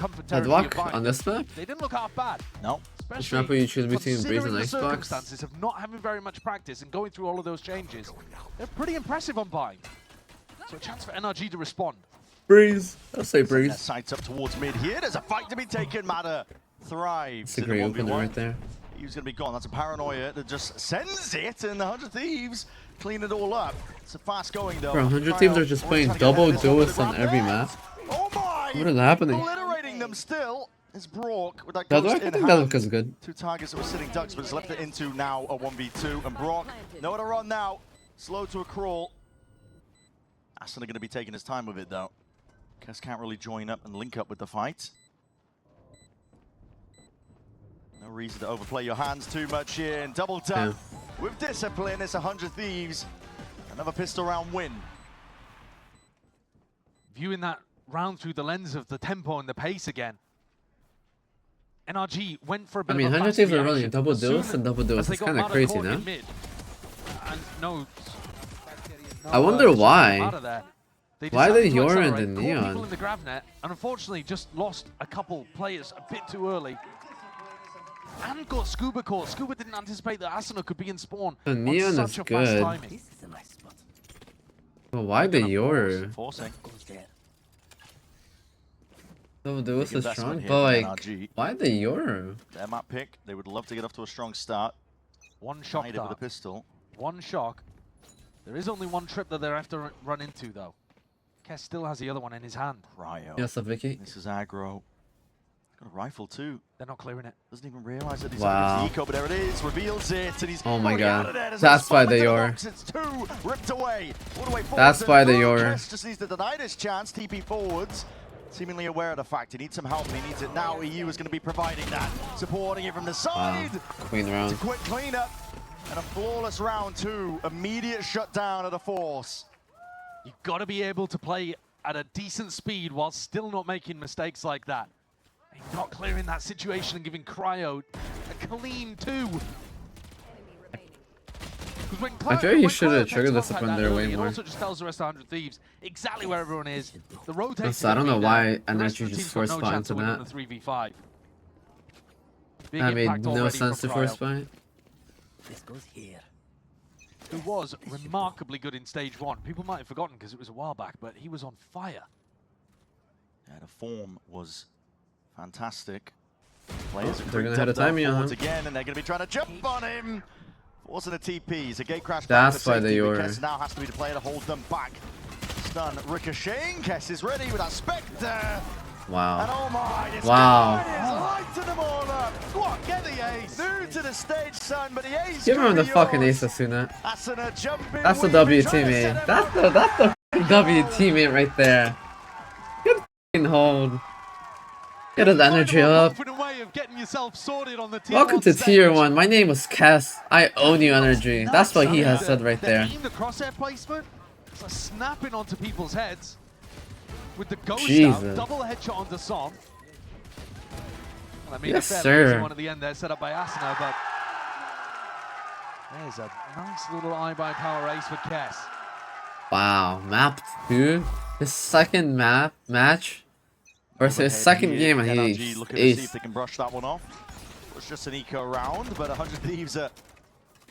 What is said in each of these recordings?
comfort I'd territory walk on this map. They didn't look half bad. No. Which map will you choose between Breeze and the Icebox? circumstances of not having very much practice and going through all of those changes, they're pretty impressive on buying. So a chance for NRG to respond. Breeze. I'll say Breeze. Sights up towards mid here. There's a fight to be taken. Matter thrives. It's a great opener right there. He's going to be gone. That's a paranoia that just sends it, and the 100 Thieves clean it all up. It's a fast going though. Bro, 100 Thieves are just playing double duelists on every map. Oh my! What is happening? Obliterating them still. It's Brock with that I ghost think in that hand. look is good. Two targets that were sitting ducks, but it's left it into now a 1v2. And Brock, nowhere to run now. Slow to a crawl. Aston are going to be taking his time with it though. Kess can't really join up and link up with the fight. No reason to overplay your hands too much here. And double tap with discipline. It's 100 Thieves. Another pistol round win. Viewing that round through the lens of the tempo and the pace again. NRG went for a bit of a 100 Thieves are running double duels and double duels. It's kind of crazy, no? I wonder why. Why are they Yoran and Neon? People in the grab net, and unfortunately just lost a couple players a bit too early. And got Scuba caught. Scuba didn't anticipate that Asuna could be in spawn. The Neon is good. Well, why the Yoru? Double duels is strong, but like, why the Yoru? Their map pick. They would love to get off to a strong start. One shock with a pistol. One shock. There is only one trip that they're have to run into though. Kess still has the other one in his hand. Cryo. Yes, Vicky. This is aggro. Got a rifle too. They're not clearing it. Doesn't even realize that he's up against the eco, but there it is. Reveals it, and he's oh my god. That's why they are. It's two ripped away. All the way forward. That's why they are. Kess just needs to deny this chance. TP forwards. Seemingly aware of the fact he needs some help and he needs it now. EU is going to be providing that, supporting it from the side. Clean round. It's a quick cleanup and a flawless round two. Immediate shutdown of the force. You've got to be able to play at a decent speed while still not making mistakes like that. And not clearing that situation and giving Cryo a clean two. I feel you should have triggered this up when they're way more. It also just tells the rest of 100 Thieves exactly where everyone is. The rotation. So I don't know why NRG just force spot into that. 3v5. That made no sense to force fight. This goes here. Who was remarkably good in stage one. People might have forgotten because it was a while back, but he was on fire. Yeah, the form was fantastic. Players are they're gonna hit a timing on him again, and they're gonna be trying to jump on him. Wasn't a TP, it's a gate crash. That's why they are. Kess now has to be the player to hold them back. Stun ricocheting. Kess is ready with that Spectre. Wow. And oh my, it's lighting them all up. What? Get the ace. New to the stage, son, but the ace. Give him the fucking ace, Asuna. That's the the W teammate. That's the W teammate right there. Good fucking hold. Get his energy up. Welcome to Tier 1. My name is Kess. I own you, energy. That's what he has said right there. The crosshair placement, so snapping onto people's heads with the ghost out, double headshot onto Son. Yes, sir. One at the end there, set up by Asuna, but there's a nice little eye by power ace for Kess. Wow, map 2. His second match. Versus his second game, and he looking to see if they can brush that one off. It's just an eco round, but 100 Thieves are.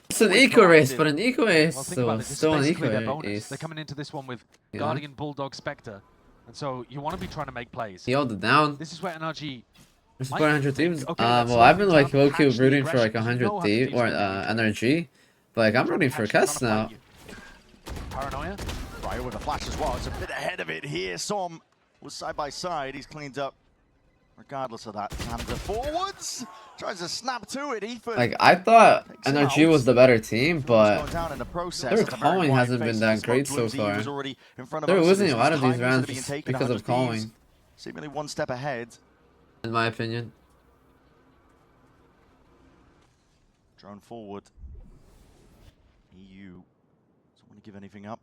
It's an eco race, but an eco ace, so still an eco ace. They're coming into this one with Guardian, Bulldog, Spectre, and so you want to be trying to make plays. He held it down. This is where NRG. There's 100 Thieves. Well, I've been like low-key rooting for like 100 Thieves or NRG, but like I'm rooting for Kess now. Paranoia. Right with a flash as well. It's a bit ahead of it here. Som was side by side. He's cleaned up regardless of that. And the forwards tries to snap to it. Ethan, like I thought NRG was the better team, but their calling hasn't been that great so far. They're losing a lot of these rounds because of calling. Seemingly one step ahead, in my opinion. Drone forward. EU doesn't want to give anything up.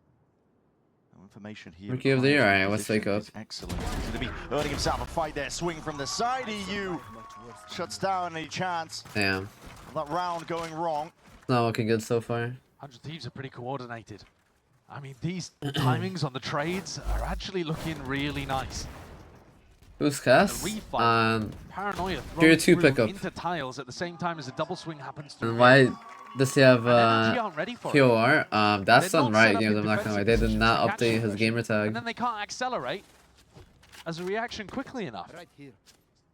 Information here. Rookie of the year, alright, let's take up. Excellent. He's going to be earning himself a fight there. Swing from the side. EU shuts down any chance. Damn. That round going wrong. Not looking good so far. 100 Thieves are pretty coordinated. I mean, these timings on the trades are actually looking really nice. Boost cast. Paranoia Tier 2 through pickup. into tiles at the same time as a double swing happens through. And why does he have NRG aren't ready for it. POR? That's They're on not set Riot up Games, in I'm not gonna lie. defensive They did positions not to catch update the his pressure. gamer tag. And then they can't accelerate as a reaction quickly enough. Right here.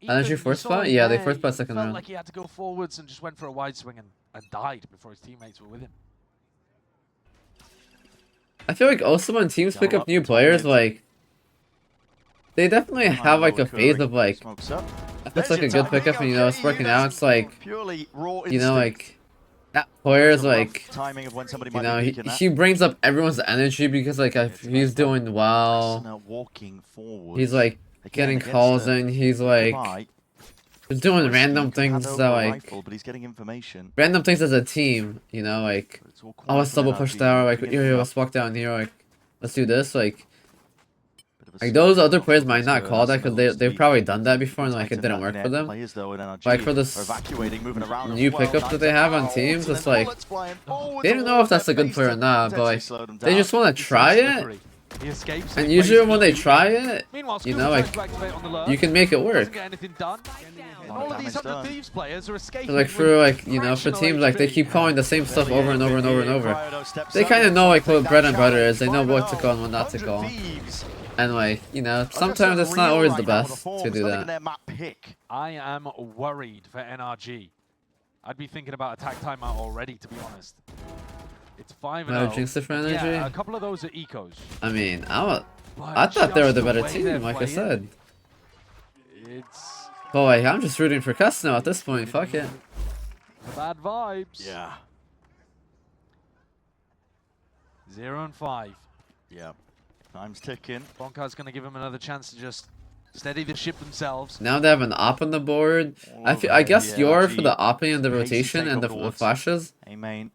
NRG You force saw spot? it Yeah, they there, force spot he second felt round. like he had to go forwards and just went for a wide swing and died before his teammates were with him. I feel like also when teams pick up new players, like they definitely have like a phase of like if it's like a good pickup and you know it's working out, it's like you know like that player's like you know he brings up everyone's energy because like if he's doing well, he's like getting calls in, he's like he's doing random things that like random things as a team, you know, like oh let's double push down, like yo let's walk down here, like let's do this, like those other players might not call that because they've probably done that before and like it didn't work for them. Like for this new pickup that they have on teams, it's like they don't know if that's a good player or not, but like they just want to try it. And usually when they try it, you know, like you can make it work. All of these 100 Thieves players are escaping. Like for like you know for teams like they keep calling the same stuff over and over and over and over. They kind of know like what bread and butter is. They know what to call and what not to call. And like you know sometimes it's not always the best to do that. I am worried for NRG. I'd be thinking about attack timeout already, to be honest. It's 5-0. Jinx it for NRG? Yeah, a couple of those are ecos. I mean, I thought they were the better team, like I said. It's Boy, I'm just rooting for Cuss now at this point. Fuck it. bad vibes. Yeah. 0 and 5. Yeah. Time's ticking. Bonkar's going to give him another chance to just steady the ship themselves. Now they have an op on the board. I guess you're for the opping and the rotation and the flashes. Hey, main.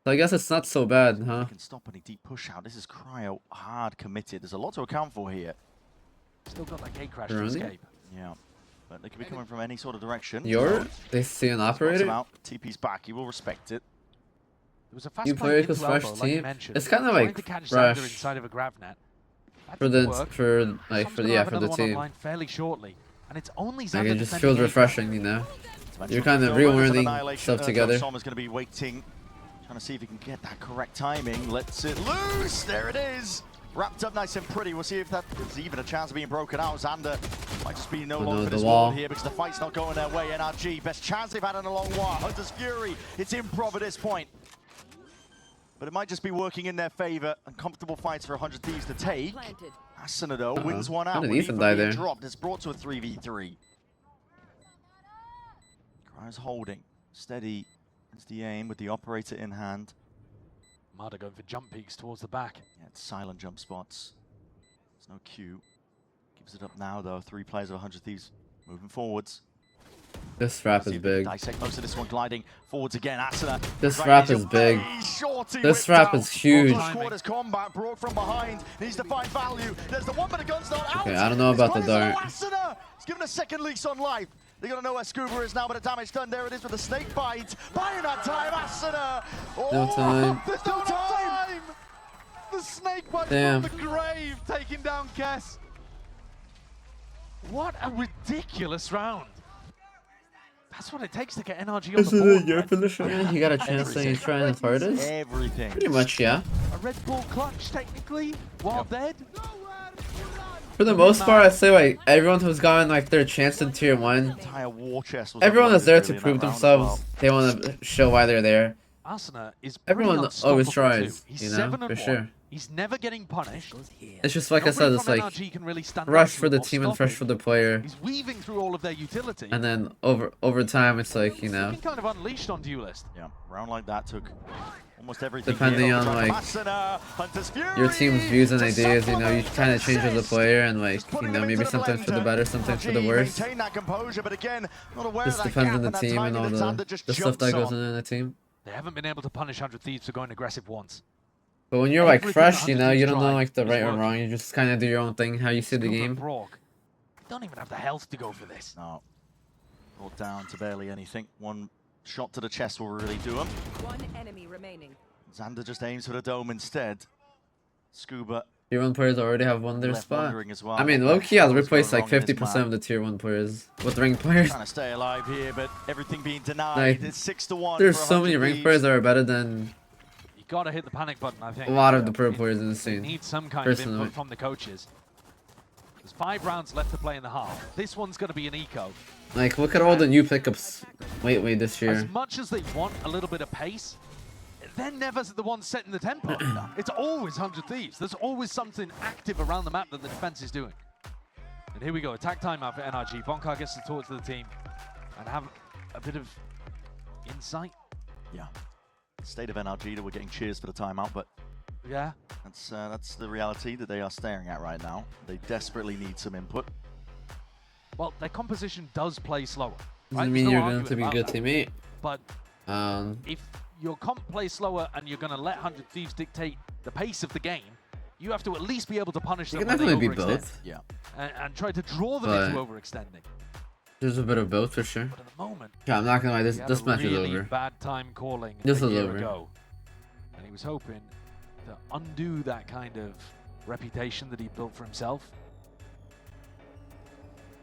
So I guess it's not so bad, huh? Can stop any deep push out. This is Cryo hard committed. There's a lot to account for here. Still got that gate crash to escape. Yeah. But they could be coming from any sort of direction. They see an operator? TP's back. He will respect it. There was a fast You play with fresh team. It's kind of like fresh inside of a grab net. for the team. Fairly shortly, and it's only like it just feels refreshing, you know. You're kind of relearning stuff together. Sommer's going to be waiting, trying to see if he can get that correct timing. Lets it loose. There it is. Wrapped up nice and pretty. We'll see if there's even a chance of being broken out. Xander might just be no longer for this wall here because the fight's not going their way. NRG, best chance they've had in a long while. Hunter's Fury, it's improv at this point. But it might just be working in their favor. Uncomfortable fights for 100 Thieves to take. Asuna, though, wins one out. Ethan die there. Dropped. It's brought to a 3v3. Cryo's holding. Steady. It's the aim with the operator in hand. Mada going for jump peaks towards the back. Yeah, it's silent jump spots. There's no Q. Gives it up now, though. 3 players of 100 Thieves moving forwards. This wrap is big. Dissect most of this one, gliding forwards again. Asuna. This wrap is big. This wrap is huge. Combat brought from behind. Needs to find value. There's the one, but the gun's not out. Okay, I don't know about the dart. Asuna! He's given a second lease on life. They gotta know where Scuba is now, but the damage done. There it is with the snake bite. Buying that time, Asuna. No time. There's no time. The snake bite from the grave, taking down Kess. What a ridiculous round. That's what it takes to get NRG on the board. Your finisher? Yeah, you got a chance that he's trying his hardest? Everything. Pretty much, yeah. A Red Bull clutch, technically, while dead. For the most part, I'd say like everyone who's gotten like their chance in tier 1, everyone is there to prove themselves. They want to show why they're there. Asuna is everyone always tries, you know, for sure. He's never getting punished. It's just like I said, it's like rush for the team and fresh for the player. He's weaving through all of their utility. And then over time, it's like, you know. Kind of unleashed on Duelist. Yeah, round like that took almost everything. Depending on like your team's views and ideas, you know, you kind of change as a player and like, you know, maybe sometimes for the better, sometimes for the worse. This depends on the team and all the stuff that goes in the team. They haven't been able to punish 100 Thieves for going aggressive once. But when you're like fresh, you know, you don't know like the right or wrong. You just kind of do your own thing, how you see the game. Don't even have the health to go for this. No. Brought down to barely anything. One shot to the chest will really do him. One enemy remaining. Xander just aims for the dome instead. Scuba Tier 1 players already have won their Left spot. wondering as well. I mean, What the low-key has hell is replaced going like wrong in this 50% map? of the Tier 1 players with ranked players. Trying to stay alive here, but everything being denied. Like, It's 6-1. There's for so many 100 ranked Thieves. players that are better than You gotta hit the panic button, I think. a lot of the pro players in the They scene. need some kind Personally. of input from the coaches. There's 5 rounds left to play in the half. This one's gonna be an eco. Like, look at all the new pickups lately this year. As much as they want a little bit of pace, they're never the ones setting the tempo. It's always 100 Thieves. There's always something active around the map that the defense is doing. And here we go, attack timeout for NRG. Bonkar gets to talk to the team and have a bit of insight. Yeah. State of NRG that we're getting cheers for the timeout, but Yeah. that's the reality that they are staring at right now. They desperately need some input. Well, their composition does play slower. Doesn't Right? mean There's no you're going arguing to be a about good that. teammate. But if your comp plays slower and you're going to let 100 Thieves dictate the pace of the game, you have to at least be able to punish You them can when they definitely be overextend. both. Yeah. And try to draw them But into overextending. There's a bit of both for sure. But at the moment, Yeah, I'm not gonna lie, he had this a match is really over. bad time calling This a is year over. ago. And he was hoping to undo that kind of reputation that he built for himself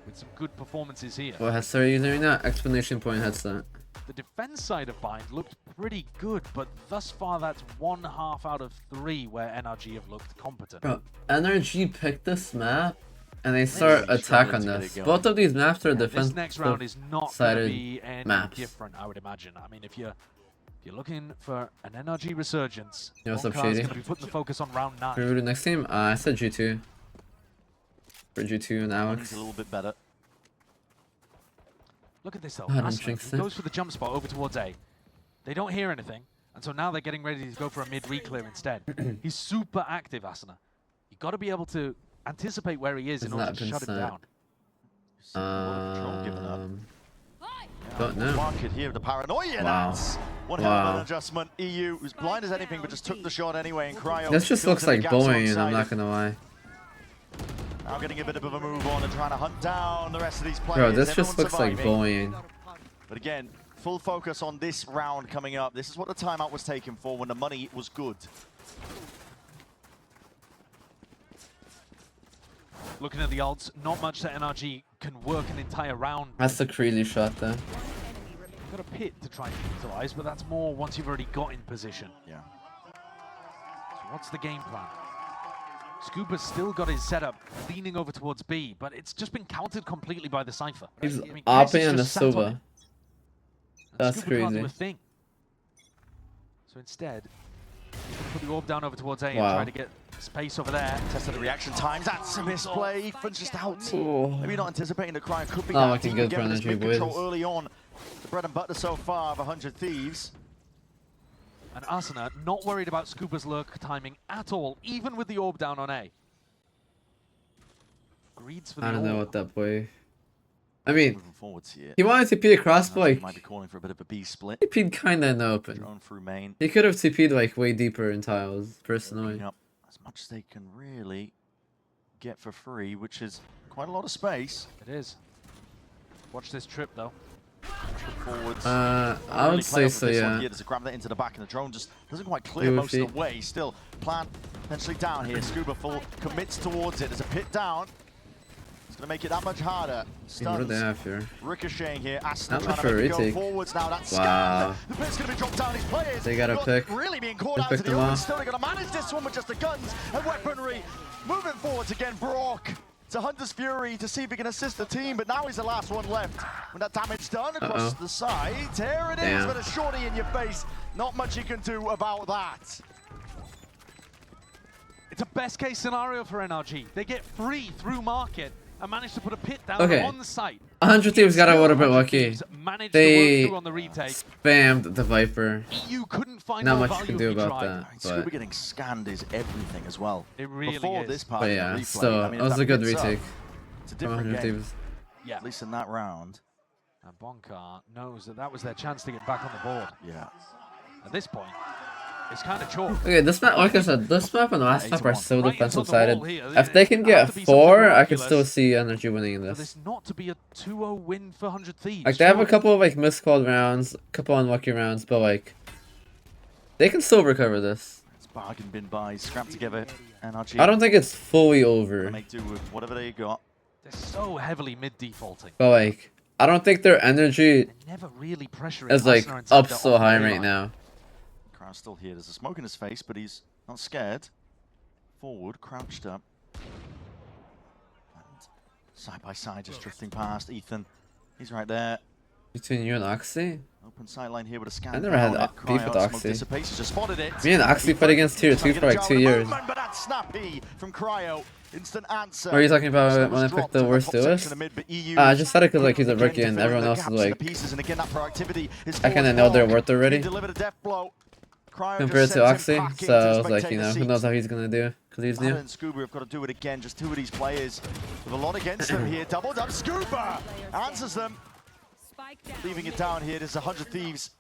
with some good performances here. What headset are you using right now? Explanation point headset. The defense side of Bind looked pretty good, but thus far that's 1/2 out of 3 where NRG have looked competent. Bro, NRG picked this map and they start Really attack on struggling to get this. it Both of these maps are This defensive. next round is not going to sided be any maps. different, I would imagine. I mean, if you're looking for an NRG resurgence, Yo, what's up, Bonkar's Shady? going to be putting the focus on round 9. Who do next team? I said G2. For G2 and He's Alex. a little bit better. Look at this though. I don't Aslan, jinx he it. goes for the jump spot over towards A. They don't hear anything, and so now they're getting ready to go for a mid reclear instead. He's super active, Asana. You got to be able to anticipate where he is in Has order not to been shut him sent. down. A lot of control given up. Don't know. One could hear the paranoia. Wow. That's one hell of Wow. an adjustment. EU was blind as anything, but just took the shot anyway. And Cryo. This just fills looks in the like gaps bullying, I'm alongside not him. gonna lie. Now getting a bit of a move on and trying to hunt down the rest of these players. Bro, this just Everyone's looks like surviving. bullying. But again, full focus on this round coming up. This is what the timeout was taken for when the money was good. Looking at the odds, not much that NRG can work an entire round. That's a crazy shot though. You've got a pit to try and utilize, but that's more once you've already got in position. Yeah. So what's the game plan? Scuba's still got his setup leaning over towards B, but it's just been countered completely by the Cypher. He's I mean, Chris opping has on the just sat on it, Sova. and That's Scuba can't do crazy. a thing. So instead, he's going to put the orb down over towards A and Wow. try to get space over there. Tested the reaction times. That's a misplay. Fun's just out. Oh. Maybe not anticipating the Cryo could be Not that looking deep good for again, but it's NRG, been control boys. early on. The bread and butter so far of 100 Thieves. And Asuna not worried about Scuba's lurk timing at all, even with the orb down on A. Greeds for the I don't know orb. what that play. I mean, Moving forwards here. he wanted to TP across, but like, Might be calling for a bit of a B split. he TP'd kinda in the open. Drone through main. He could have TP'd like way deeper in tiles, personally. Opening up as much as they can really get for free, which is quite a lot of space. It is. Watch this trip though. Forwards. I Really would play say off so, with this one yeah. here. There's a grab that into the back, and the drone just doesn't quite clear Blue most of feet. the way. Still, plant potentially down here. Scuba full commits towards it. There's a pit down. It's going to make it that much harder. Hey, what do they Stuns have here? ricocheting here. Aston Not trying much to for a make it go retake. forwards now. That's Wow. scanned. The pit's going to be dropped down. His players. They got a not pick. Really being caught They out to picked the them open. off. Still, they're going to manage this one with just the guns and weaponry. Moving forwards again, Brock. It's a Hunter's Fury to see if he can assist the team, but now he's the last one left. When that damage done across the side, here it is Damn. with a shorty in your face. Not much you can do about that. It's a best case scenario for NRG. They get free through market and manage to put a pit down Okay. on the site. 100 Thieves got a little bit 100 lucky. Thieves managed They to work through on the retake. spammed the Viper. EU couldn't find Not more much you can value do if he about tried. that. Scuba But, getting scanned is everything as well. It really Before is. this part but of yeah, the replay, still, I mean, it if was a good pit's up, retake It's a from different 100 game, Thieves. Yeah. at least in that round. And Bonkar knows that that was their chance to get back on the board. Yeah. At this point, it's kind of chalk. Okay, this map, like I said, this map and the last map are so Right defensive into the wall sided. here. If they can It'll get have to be 4, something I could still miraculous see NRG winning for this. this not to be a 2-0 win for 100 Thieves. Like, they have a surely. couple of like miscalled rounds, a couple unlucky rounds, but like, they can still recover this. It's bargain bin buys, scrap together. NRG. I don't think it's fully over. Make do with whatever they got. They're so heavily mid-defaulting. But like, I don't think their energy They're never really pressuring is like Arsenal and up Xander so off the high A right line. now. Crowd's still here. There's a smoke in his face, but he's not scared. Forward, crouched up. And side by side, just drifting past Ethan. He's right there. Between you and Oxy? Open sideline here with a scan. I never had down. beef Cryo, with smoke Oxy. dissipates. He just spotted it. Me and Oxy played against tier 2 for like 2 years. Movement, but that's snappy from Cryo. Instant answer. What are you talking about So when I dropped picked the to worst top section duelist? of the mid, but EU I just said it because like he's a again rookie to and fill in everyone the else is gaps in the like pieces, and again that proactivity is I kind of forward know their block. worth already He delivered a death blow. Cryo compared just to sends him Oxy. back So into I was like, you spectator know, who seats. knows how he's gonna do because he's Mada new. and Scuba have got to do it again. Just two of these players with a lot against them here. Doubled up. Scuba answers them. Leaving it down here. There's 100 Thieves.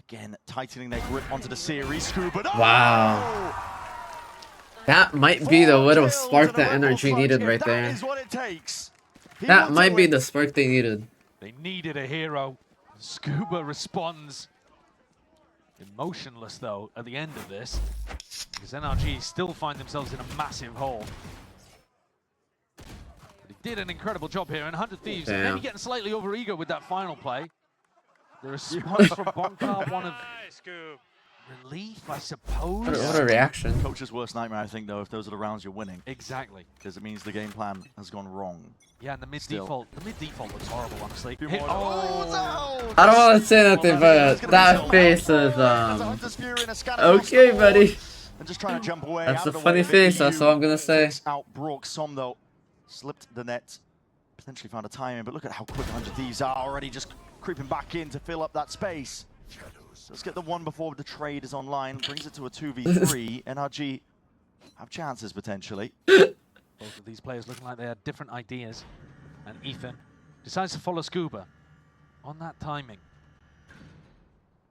Again, tightening their grip onto the series. Scuba. Oh! Wow. That might be the little spark that NRG needed right That there. is what it takes. He That wants might to be win. the spark they needed. They needed a hero. Scuba responds. Emotionless, though, at the end of this. Because NRG still find themselves in a massive hole. But he did an incredible job here, and 100 Thieves Damn. maybe getting slightly over-ego with that final play. The response from Bonkar, one of relief, I suppose. What a reaction. Coach's worst nightmare, I think, though, if those are the rounds you're winning. Exactly. Because it means the game plan has gone wrong. Yeah, and the mid-default looks horrible, honestly. Few Hit- more- oh! I don't want to say nothing, but that face is okay, buddy. And just trying to jump away. That's out a of the funny way of it. face, that's EU all I'm gonna say. takes out Brook. Som, though, slipped the net. Potentially found a timing, but look at how quick 100 Thieves are already just creeping back in to fill up that space. Let's get the one before the trade is online. Brings it to a 2v3. NRG have chances potentially. Both of these players looking like they had different ideas. And Ethan decides to follow Scuba on that timing.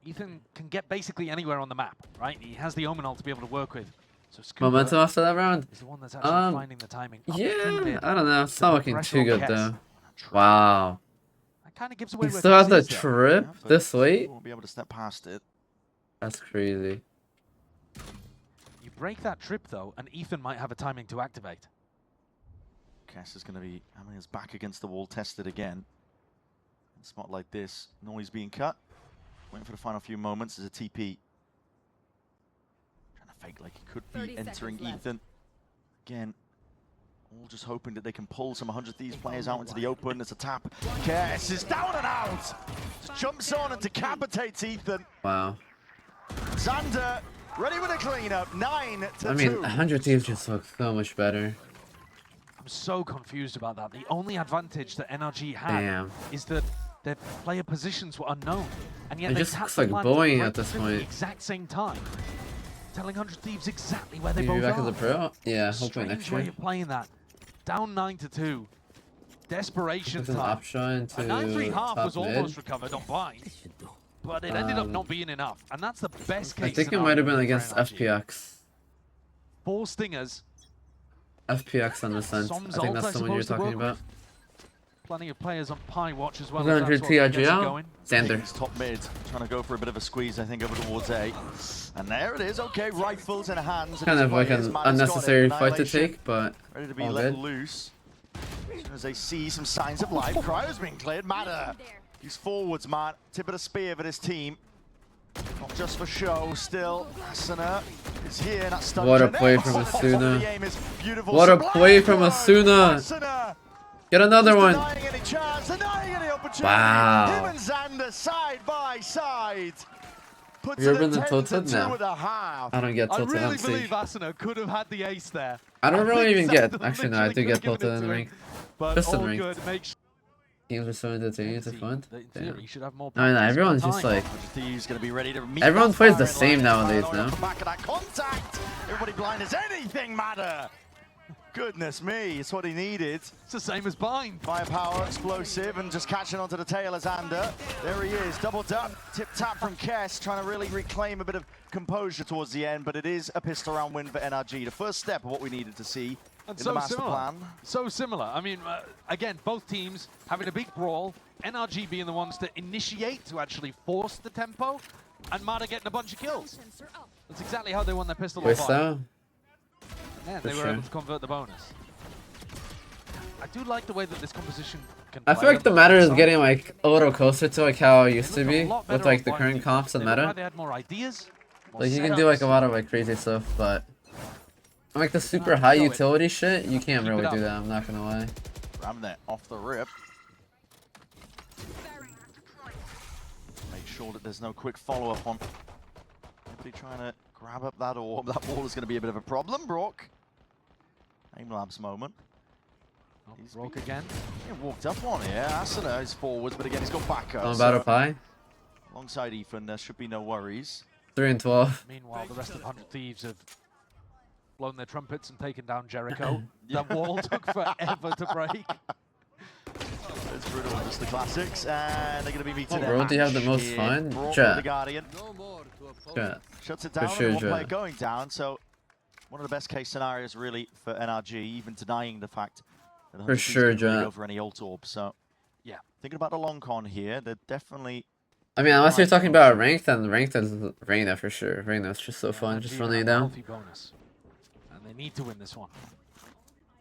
Ethan can get basically anywhere on the map, right? He has the Omen ult to be able to work with. So Scuba Momentum after that round? is the one that's actually finding the timing. Up to Yeah, mid. I don't know. It's not looking pressure too on good Kess. though. Wow. That kind of gives away He where still has the Kess is there. trip Yeah, but this late? Won't be able to step past it. That's crazy. You break that trip though, and Ethan might have a timing to activate. Kess is going to be having his back against the wall, tested again. In a spot like this, noise being cut. Waiting for the final few moments. There's a TP. Trying to fake like he could 30 be entering seconds left. Ethan. Again, all just hoping that they can pull some 100 Thieves players out into the open. There's a tap. Kess is down and out. Just jumps on and decapitates Ethan. Wow. Xander ready with a cleanup. 9-2. I mean, 100 Thieves just look so much better. I'm so confused about that. The only advantage that NRG had Damn. is that their player positions were unknown, and yet It they just tapped looks the like plan to bullying break at this through at the point. exact same time, telling 100 Thieves exactly where they Maybe both back are. as a pro? Yeah, hopefully Strange next way year. of playing that. Down 9-2. Desperation With an time. option A 9-3 to half top was mid. almost recovered on Vine, but it ended up not being enough, and that's the best case I think it scenario might have been for against NRG. FPX. 4 stingers. FPX on the sense. Som's I think ult, that's the one you're suppose, to talking work about. Plenty of players on Pi watch as well. 100 As that's what gets it TRGL. going. Xander. He's top mid, trying to go for a bit of a squeeze, I think, over towards A. And there it is. Okay, rifles in hands. Kind of like an unnecessary fight to take, but Ready to be all let good. loose. As soon as they see some signs of life, Cryo's being cleared. Mada. He's forwards, man. Tip of the spear for this team. Not just for show, still. Asuna is here, and that's What a play from Asuna. What a play from Asuna. Get another one. Denying any chance, denying any opportunity. Wow. Him and Xander side by side. Puts You it ever at been 10 tilted? to No. 2 with a half. I don't get I tilted really on believe Siege. Asuna could have had the ace there. I don't really think even get. Xander Actually, no, I do literally get could have tilted given in it the to ring. him. But Just in all the ring. good. Make sure Teams are so entertaining to that fund. in theory, Damn. you should have more No, practice, everyone's more just time. like. Thieves gonna be ready to meet Everyone that plays the firing same line. nowadays Off now. the back of that contact. Everybody blind. Does anything matter? Goodness me, it's what he needed. It's the same as Bind. Firepower, explosive, and just catching onto the tail of Xander. There he is, doubled up, tip tap from Kess, trying to really reclaim a bit of composure towards the end, but it is a pistol round win for NRG. The first step of what we needed to see And in so the master similar. plan. So similar. I mean, again, both teams having a big brawl. NRG being the ones to initiate, to actually force the tempo, and Mada getting a bunch of kills. That's exactly how they won their pistol Wait, off. so? Yeah, For they were sure. able to convert the bonus. I do like the way that this composition can I play feel like on the meta is side. getting like a little closer to like how it used They to looked a be lot with better like on the point current defense. comps and They looked meta. like they had more ideas, more Like you can do like a setups. lot of like crazy stuff, but like the super high utility shit, you can't Keep it really up. do that. I'm not gonna lie. Ram that off the rip. Make sure that there's no quick follow-up on. Simply trying to grab up that orb. That wall is going to be a bit of a problem, Brock. Aim labs moment. Oh, He's broke again. He walked up on here. Asuna is forwards, but again he's got backup. On battle pie, Alongside Ethan, there should be no worries. 3 and 12. Meanwhile, the rest of 100 Thieves have blown their trumpets and taken down Jericho. That wall took forever to break. It's brutal, just the classics, and they're going to be meeting Bro, do you have the most fun? The Guardian Yeah. shuts it down, sure, and one Jet. player going down, so one of the best case scenarios really for NRG, even denying the fact that 100 Thieves sure, can really Jet. go for any ult orb. So Yeah. thinking about the long con here, they're definitely I mean, unless you're talking about ranked, then ranked is Reyna for sure. Reyna's just so fun, just NRG running have it a down. healthy bonus, and they need to win this one.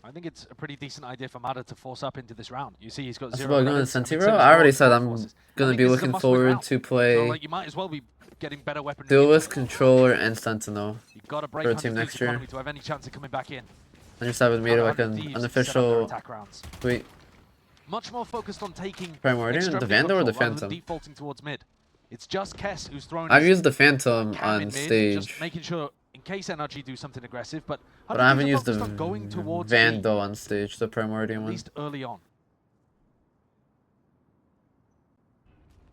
I think it's a pretty decent idea for Mada to force up into this round. You see, he's got That's zero about going to credits. I mean, Senti, Tim's bro. I already got said four I'm forces. I gonna think be this is a looking must-win forward round. to So, play like, you might as well be getting better weaponry. duelist, controller, and sentinel. You've got to break for a 100 team Thieves' next year. economy to have any chance of coming back in. I just have made like 100 an Thieves set up their unofficial attack rounds. tweet. Much more focused on taking Primordial, the extremely Vandal or the control rather than Phantom? defaulting towards mid. It's just Kess who's thrown I've his used the Phantom cam in on mid, stage, just making sure in case NRG do something aggressive, but but I haven't 100 used Thieves the are focused on going towards B, Vandal on stage, the Primordial at one. least early on.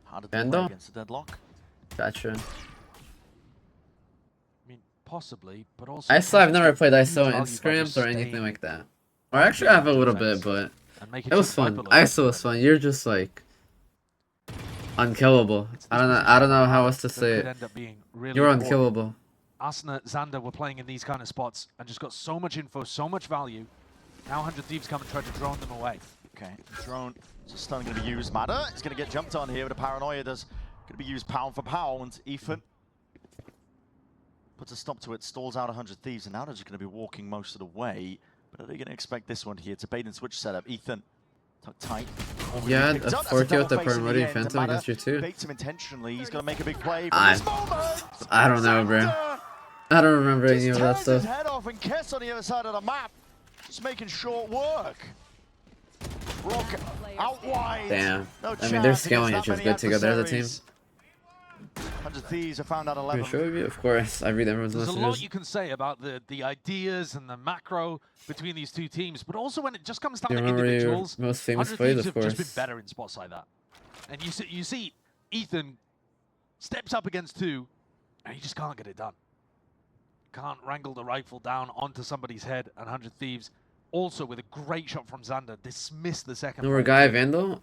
harder to play Vandal? against the deadlock. Gotcha. I mean, possibly, but also ISO, I've never played huge ISO in value by scrims just or anything staying like that. Or actually, I have a little bit, defense but and making it was sure fun. Viper looks ISO was good. fun. You're just like unkillable. It's I this don't know. position I don't know that how else to could say it. end up being really You're important. unkillable. Asuna, Xander were playing in these kind of spots and just got so much info, so much value. Now 100 Thieves come and try to drone them away. Okay, drone just starting going to be used. Mada is going to get jumped on here with a paranoia. Does going to be used pound for pound. Ethan puts a stop to it, stalls out 100 Thieves, and now they're just going to be walking most of the way. But are they going to expect this one here? It's a bait and switch setup. Ethan tucked tight. Yeah, Picked a up. That's 4K with the double face in Primordial end. Phantom Mada against you too. baits him intentionally. He's going to make a big play from I- this moment. I don't know, bro. Xander I don't remember any just of that tears his stuff. head off, and Kess on the other side of the map, just making short work. Rock out wide. Damn. No I mean, they're chance scaling against it that just many good together as a team. adversaries. 100 Thieves have found out 11. Pretty sure of you? Of course. I read everyone's There's a lot messages. you can say about the ideas and the macro between these two teams, but also when it just comes down Do you to remember your individuals, most famous 100 plays? Thieves Of have just been course. better in spots like that. And you see Ethan steps up against two, and he just can't get it done. Can't wrangle the rifle down onto somebody's head, and 100 Thieves, also with a great shot from Xander, dismissed the second. Number play. guy Vandal?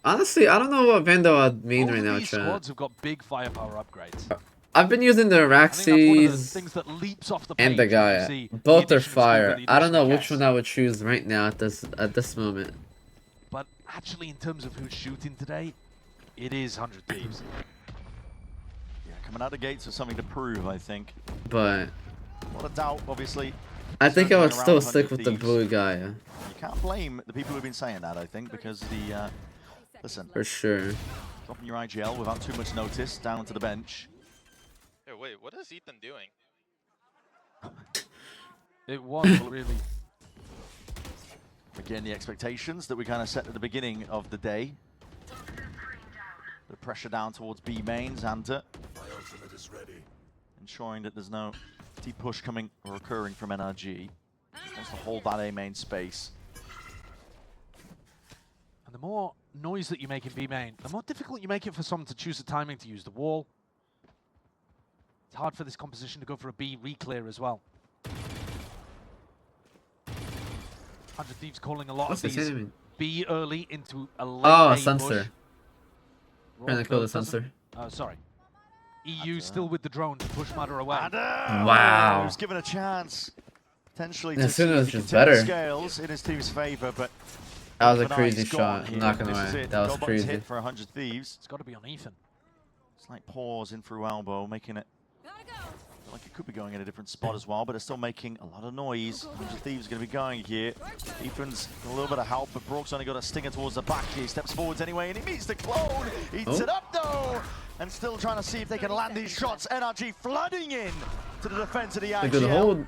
Honestly, I don't know what Vandal I'd mean Both right of now, these chat. squads have got big firepower upgrades. I've been using the I think that's one of the Raxes things that leaps off the page and the when you Gaia. see the Both are addition of fire. Scuba, the I don't addition know of which Kess. one I would choose right now at this moment. But actually, in terms of who's shooting today, it is 100 Thieves. Yeah, coming out the gates with something to prove, I think. But Not a doubt, obviously. I think I would Circling still around stick 100 with the Thieves. blue Gaia. You can't blame the people who've been saying that, I think, because the listen, For sure. dropping your IGL without too much notice down to the bench. Hey, wait, what is Ethan doing? It was really. Again, the expectations that we kind of set at the beginning of the day. The pressure down towards B main, Xander. Ensuring that there's no deep push coming or occurring from NRG. Just wants to hold that A main space. And the more noise that you make in B main, the more difficult you make it for someone to choose the timing to use the wall. It's hard for this composition to go for a B re-clear as well. 100 Thieves calling a lot What's of this these enemy? B early into a late Oh, A a sensor. Push. Trying to kill the Doesn't- sensor. Sorry. EU still with the drone to push Mada away. Adam! Wow. Who's given a chance. Potentially Yeah, to see Suna if was he can just tip the better. scales in his team's favor, but That was a Demon1 crazy is gone shot. here. I'm not gonna This is lie. it. That was Goal button's crazy. hit for 100 Thieves. It's got to be on Ethan. Slight pause in through elbow, making it feel like it could be going in a different spot as well, but it's still making a lot of noise. 100 Thieves are going to be going here. Ethan's got a little bit of help, but Brock's only got a stinger towards the back here. He steps forwards anyway, and he meets the clone. Eats it up though, and still trying to see if they can land these shots. NRG flooding in to the defense of the A good IGL. hold.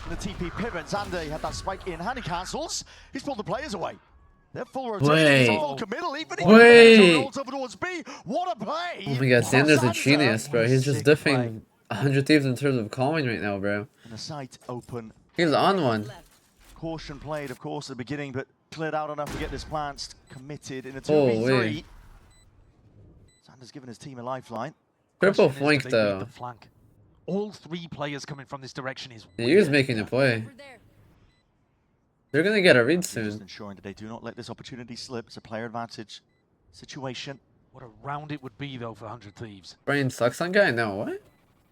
The TP pivot. Xander, he had that spike in hand. He cancels. He's pulled the players away. They're full rotation. Wait. It's a full committal. Even if Wait. rolls over towards B. What a play! Oh my god, Xander's a Xander. genius, bro. He's just Sick play. diffing 100 Thieves in terms of calling right now, bro. And the site open. He's on one. Caution played, of course, at the beginning, but cleared out enough to get this plant committed in a Oh, 2v3. wait. Xander's given his team a lifeline. Triple Question is, do flank they read though. the flank? All 3 players coming from this direction is He was weird. making a play. They're gonna get a read Just soon. ensuring that they do not let this opportunity slip. It's a player advantage situation. What a round it would be though for 100 Thieves. Brian sucks on guy? No, what?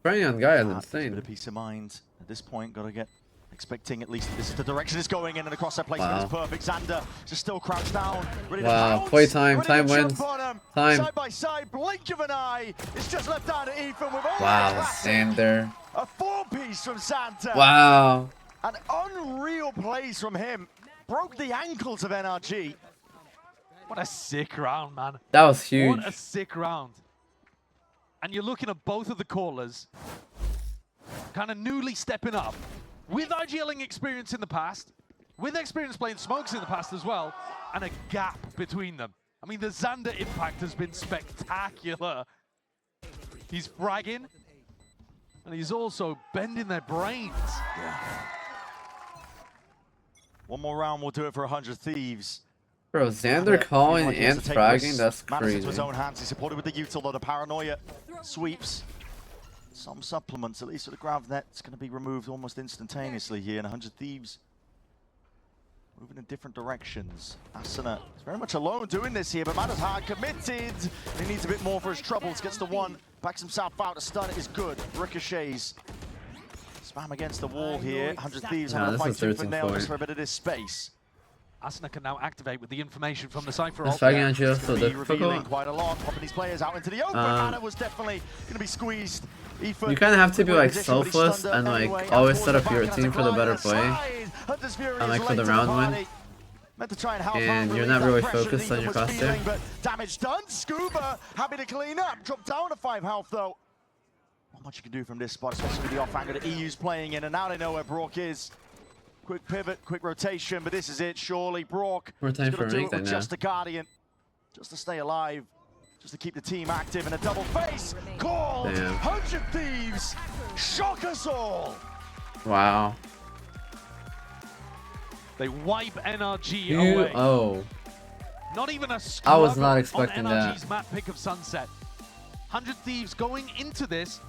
Brian on guy is Gives a bit insane. of peace of mind at this point. Got to get expecting at least this is the direction it's going in, and across that placement Wow. is perfect. Xander just still crouched down, ready Wow, to pounce, play time, ready time to jump wins. on him. Time. Side by side, blink of an eye. It's just left down to Ethan with all Wow, the classic. Xander. A 4-piece from Santa. Wow. An unreal plays from him. Broke the ankles of NRG. What a sick round, man. That was huge. What a sick round. And you're looking at both of the callers kind of newly stepping up with IGLing experience in the past, with experience playing smokes in the past as well, and a gap between them. I mean, the Xander impact has been spectacular. He's fragging, and he's also bending their brains. One more round will do it for 100 Thieves. Bro, Xander calling Like he has and to take fragging, risks. that's Matters into crazy. his own hands. He's supported with the util, though the paranoia sweeps. Some supplements, at least for the grav net's going to be removed almost instantaneously here. And 100 Thieves moving in different directions. Asuna is very much alone doing this here, but Matters hard committed. He needs a bit more for his troubles. Gets the one, backs himself out. The stun is good. Ricochets. Spam against the wall here. 100 Thieves having to this fight is tooth and 13 nail just point. for a bit of this space. Asuna can now activate with the information from the Cypher This ult. fragging on GL It's so gonna be revealing difficult. quite a lot, popping these players out into the open. Mana was definitely going to be squeezed. Ethan, You kind of have to be like position, but he's selfless stunned and like anyway. always Out set towards up the your back, team and for the better has to play. glide. Hunter's Fury And, like, is for the late to round win. party. Meant to try and help And out, you're relieve not that really pressure that focused on Ethan your was crosshair. feeling, but damage done. Scuba happy to clean up. Dropped down to 5 health though. Not much you can do from this spot, especially with the off angle that EU's playing in, and now they know where Brock is. Quick pivot, quick rotation, but this is it, surely. Brock More time is for going to do rank it then with now. just a Guardian, just to stay alive, just to keep the team active, and a double face called. Damn. 100 Thieves shock us all. Wow. They wipe NRG away. Oh. Not even a I was scrub not expecting on that. NRG's map pick of Sunset. 100 Thieves going into this